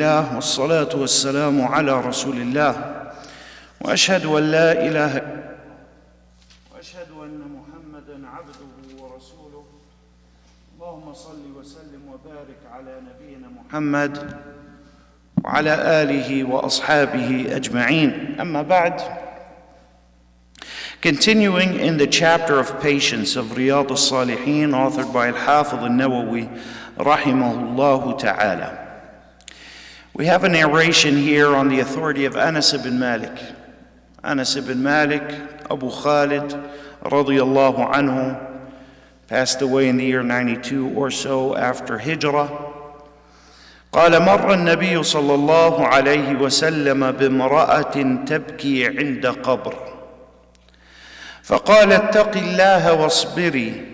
لله والصلاة والسلام على رسول الله وأشهد أن لا إله وأشهد أن محمدًا عبده ورسوله اللهم صل وسلم وبارك على نبينا محمد وعلى آله وأصحابه أجمعين. أما بعد. Continuing in the chapter of patience of Riyadh al-Salihin, authored by Al-Hafidh al-Nawawi, rahimahullah ta'ala. We have a narration here on the authority of Anas ibn Malik. Anas ibn Malik, Abu Khalid, radiyallahu anhu, passed away in the year 92 or so after Hijrah. قال مر النبي صلى الله عليه وسلم بامرأة تبكي عند قبر فقال اتق الله واصبري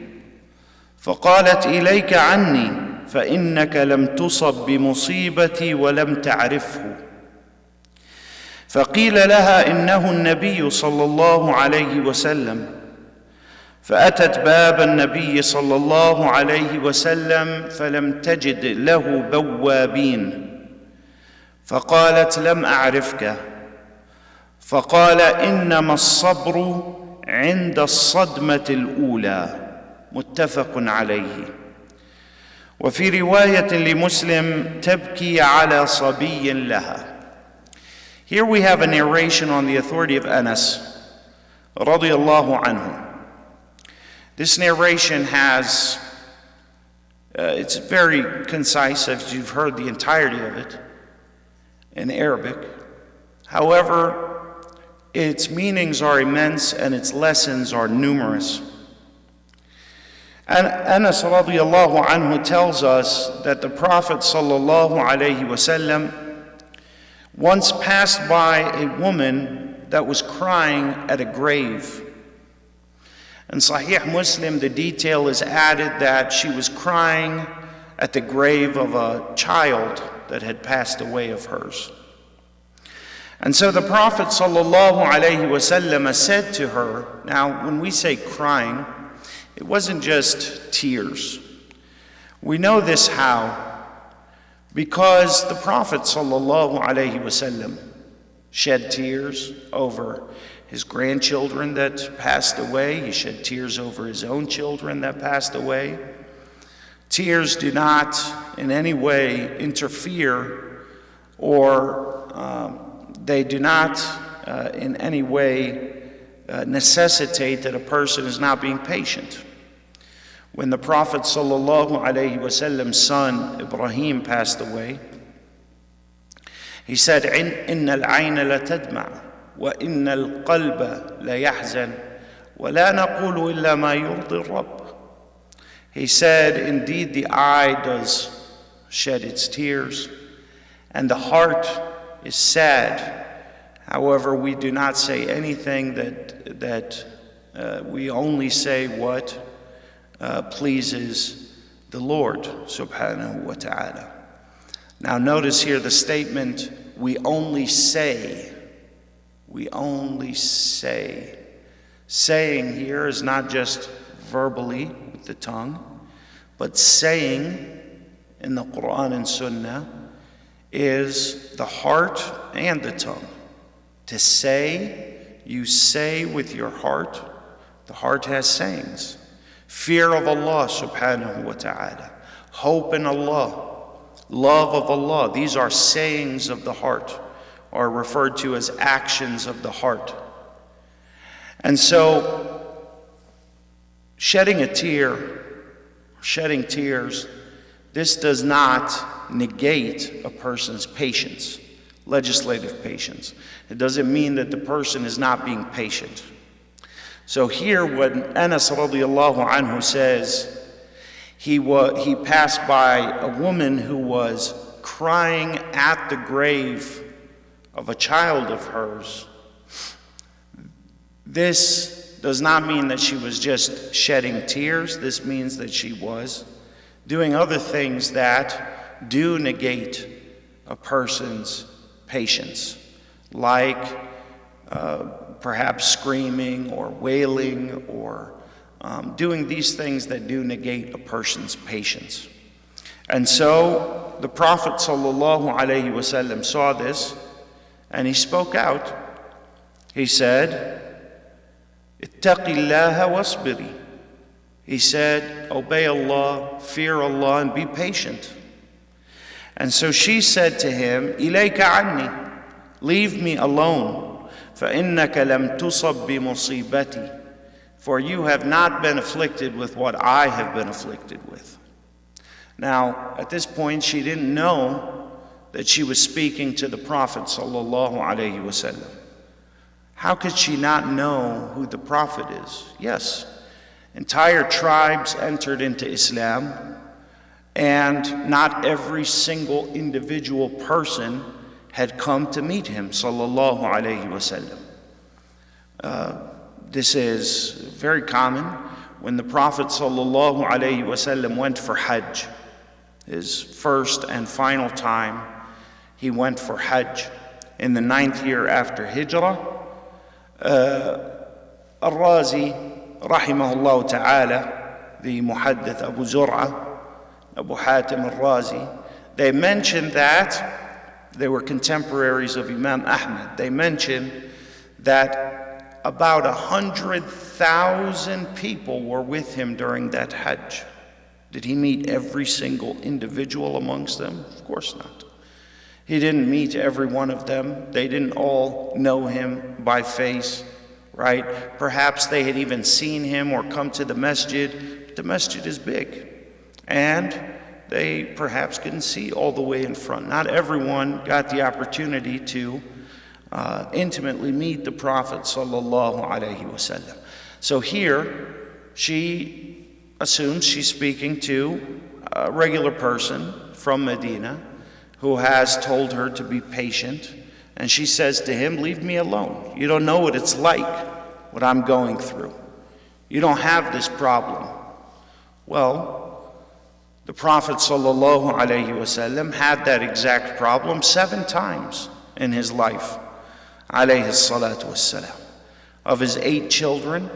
فقالت إليك عني فإنك لم تصب بمصيبتي ولم تعرفه فقيل لها إنه النبي صلى الله عليه وسلم فأتت باب النبي صلى الله عليه وسلم فلم تجد له بوابين فقالت لم أعرفك فقال إنما الصبر عند الصدمة الأولى متفق عليه وفي رواية لمسلم تبكي على صبي لها. Here we have a narration on the authority of Anas radiyallahu anhu. This narration has, it's very concise, as you've heard the entirety of it in Arabic. However, its meanings are immense and its lessons are numerous. And Anas radiyallahu anhu tells us that the Prophet sallallahu alayhi wasallam once passed by a woman that was crying at a grave. In Sahih Muslim, the detail is added that she was crying at the grave of a child that had passed away of hers. And so the Prophet sallallahu alaihi wasallam said to her, now when we say crying, it wasn't just tears. We know this how? Because the Prophet sallallahu alaihi wasallam shed tears over his grandchildren that passed away. He shed tears over his own children that passed away. Tears do not in any way interfere or they do not in any way necessitate that a person is not being patient. When the Prophet sallallahu alaihi wasallam's son Ibrahim passed away, he said, "Inna al-'ayna la tadma' wa inna al-qalba la yahzan wa la naqulu illa ma yurdi ar-Rabb." He said, indeed the eye does shed its tears and the heart is sad. However, we do not say anything that we only say what pleases the Lord subhanahu wa ta'ala. Now notice here the statement, we only say. We only say. Saying here is not just verbally with the tongue, but saying in the Quran and Sunnah is the heart and the tongue. To say, you say with your heart. The heart has sayings. Fear of Allah subhanahu wa ta'ala. Hope in Allah. Love of Allah. These are sayings of the heart, or referred to as actions of the heart. And so, shedding a tear, shedding tears, this does not negate a person's patience, legislative patience. It doesn't mean that the person is not being patient. So here when Anas radiyallahu anhu says he passed by a woman who was crying at the grave of a child of hers, this does not mean that she was just shedding tears. This means that she was doing other things that do negate a person's patience, like perhaps screaming or wailing or doing these things that do negate a person's patience. And so the Prophet ﷺ saw this, and he spoke out. He said, "Ittaqi Allaha wasbiri." He said, "Obey Allah, fear Allah, and be patient." And so she said to him, "Ilayka anni, leave me alone, فَإِنَّكَ لَمْ تُصَبْ بِمُصِيبَتِي, for you have not been afflicted with what I have been afflicted with." Now, at this point, she didn't know that she was speaking to the Prophet ﷺ. How could she not know who the Prophet is? Yes, entire tribes entered into Islam, and not every single individual person had come to meet him, sallallahu alayhi wasallam. This is very common. When the Prophet sallallahu alayhi wasallam went for Hajj, his first and final time, he went for Hajj in the 9th year after Hijrah. Al-Razi, rahimahullah ta'ala, the muhaddith Abu Zur'a, Abu Hatim al-Razi, they mentioned that they were contemporaries of Imam Ahmad. They mentioned that about 100,000 people were with him during that Hajj. Did he meet every single individual amongst them? Of course not. He didn't meet every one of them. They didn't all know him by face, right? Perhaps they had even seen him or come to the masjid. The masjid is big, and they perhaps couldn't see all the way in front. Not everyone got the opportunity to intimately meet the Prophet sallallahu alaihi wasallam. So here, she assumes she's speaking to a regular person from Medina who has told her to be patient, and she says to him, "Leave me alone. You don't know what it's like, what I'm going through. You don't have this problem." Well, the Prophet ﷺ had that exact problem 7 times in his life, alayhi salatu wassalam. Of his 8 children,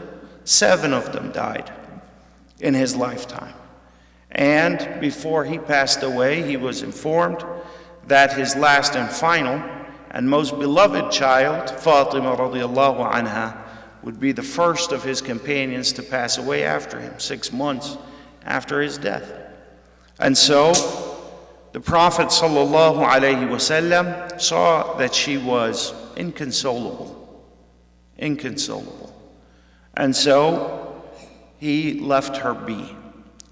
7 of them died in his lifetime. And before he passed away, he was informed that his last and final and most beloved child, Fatima radiallahu anha, would be the first of his companions to pass away after him, 6 months after his death. And so the Prophet sallallahu alaihi wasallam saw that she was inconsolable. And so he left her be.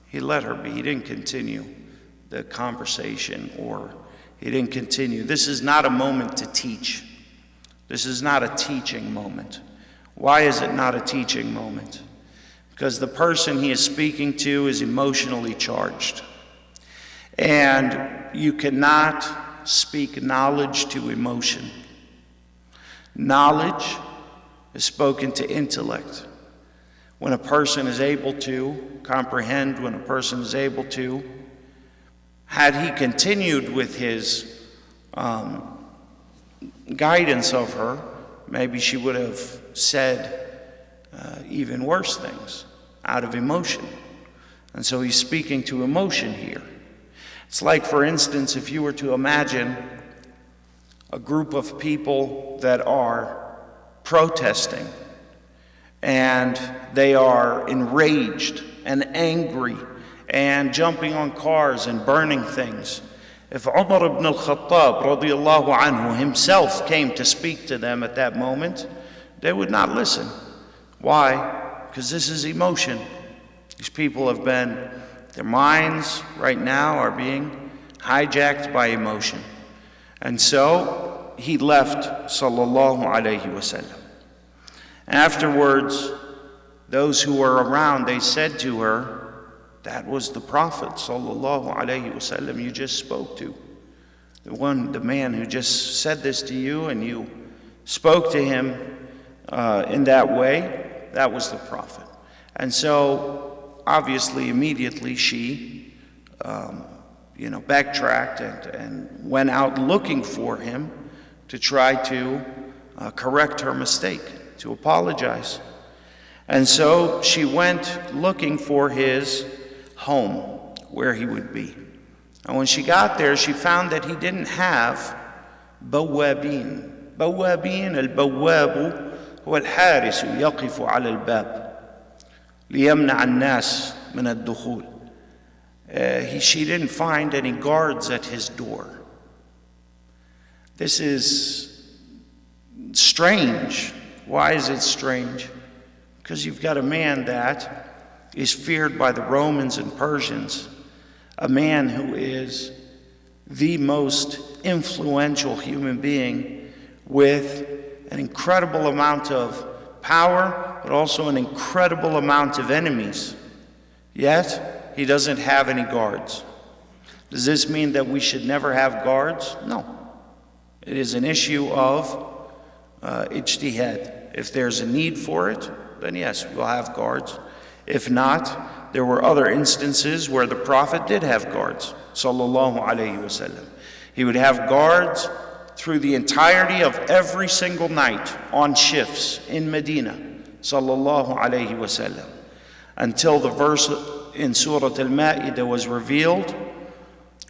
He let her be. He didn't continue the conversation, or he didn't continue. This is not a moment to teach. This is not a teaching moment. Why is it not a teaching moment? Because the person he is speaking to is emotionally charged. And you cannot speak knowledge to emotion. Knowledge is spoken to intellect. When a person is able to comprehend, when a person is able to, had he continued with his guidance of her, maybe she would have said even worse things out of emotion. And so he's speaking to emotion here. It's like, for instance, if you were to imagine a group of people that are protesting, and they are enraged and angry and jumping on cars and burning things. If Umar ibn al-Khattab radiallahu anhu himself came to speak to them at that moment, they would not listen. Why? Because this is emotion. These people have been, their minds right now are being hijacked by emotion. And so he left, sallallahu alayhi wasallam. Afterwards, those who were around, they said to her, "That was the Prophet sallallahu alaihi wasallam you just spoke to. The man who just said this to you, and you spoke to him in that way, that was the Prophet." And so, obviously, immediately she, backtracked and went out looking for him to try to correct her mistake, to apologize. And so she went looking for his home, where he would be. And when she got there, she found that he didn't have بوابين. بوابين البواب هو الحارس يقف على الباب ليمنع الناس من الدخول. She didn't find any guards at his door. This is strange. Why is it strange? Because you've got a man that is feared by the Romans and Persians, a man who is the most influential human being with an incredible amount of power, but also an incredible amount of enemies. Yet, he doesn't have any guards. Does this mean that we should never have guards? No. It is an issue of ijtihad. If there's a need for it, then yes, we'll have guards. If not, there were other instances where the Prophet did have guards, sallallahu alayhi wasallam. He would have guards through the entirety of every single night on shifts in Medina, sallallahu alayhi wasallam, until the verse in Surah Al-Ma'idah was revealed,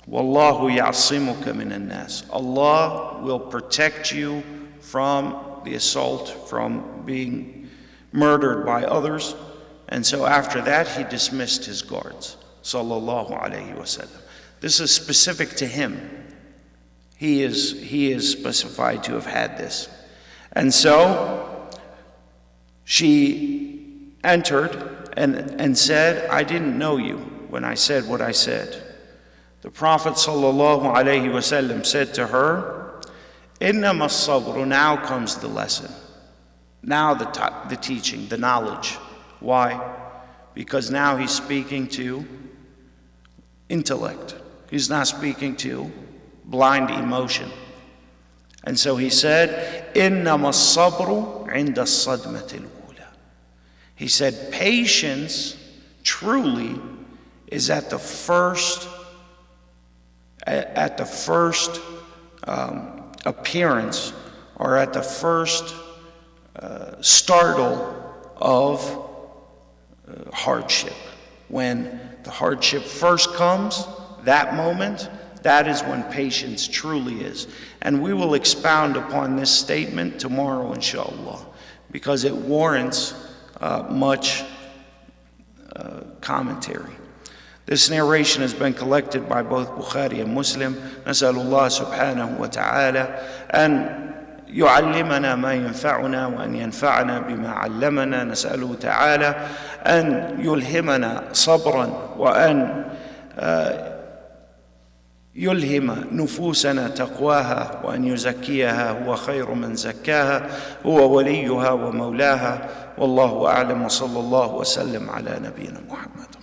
Wallahu ya'asimuka minan nas. Allah will protect you from the assault, from being murdered by others. And so after that, he dismissed his guards, sallallahu alayhi wasallam. This is specific to him. He is specified to have had this. And so she entered and said, I didn't know you when I said what I said. The Prophet sallallahu alayhi wasallam said to her, Innama as-sabru, now comes the lesson. Now the teaching, the knowledge. Why? Because now he's speaking to intellect. He's not speaking to blind emotion. And so he said, Innama as-sabru inda as-sadmati al-ula. He said, patience truly is at the first appearance, or at the first startle of hardship. When the hardship first comes, that moment, that is when patience truly is. And we will expound upon this statement tomorrow, inshallah, because it warrants much commentary. This narration has been collected by both Bukhari and Muslim. Nas'alullah subhanahu wa ta'ala an يعلمنا ما ينفعنا وأن ينفعنا بما علمنا. نسأله تعالى أن يلهمنا صبرا وأن يلهم نفوسنا تقواها وأن يزكيها. هو خير من زكاها، هو وليها ومولاها. والله أعلم، وصلى الله وسلم على نبينا محمد.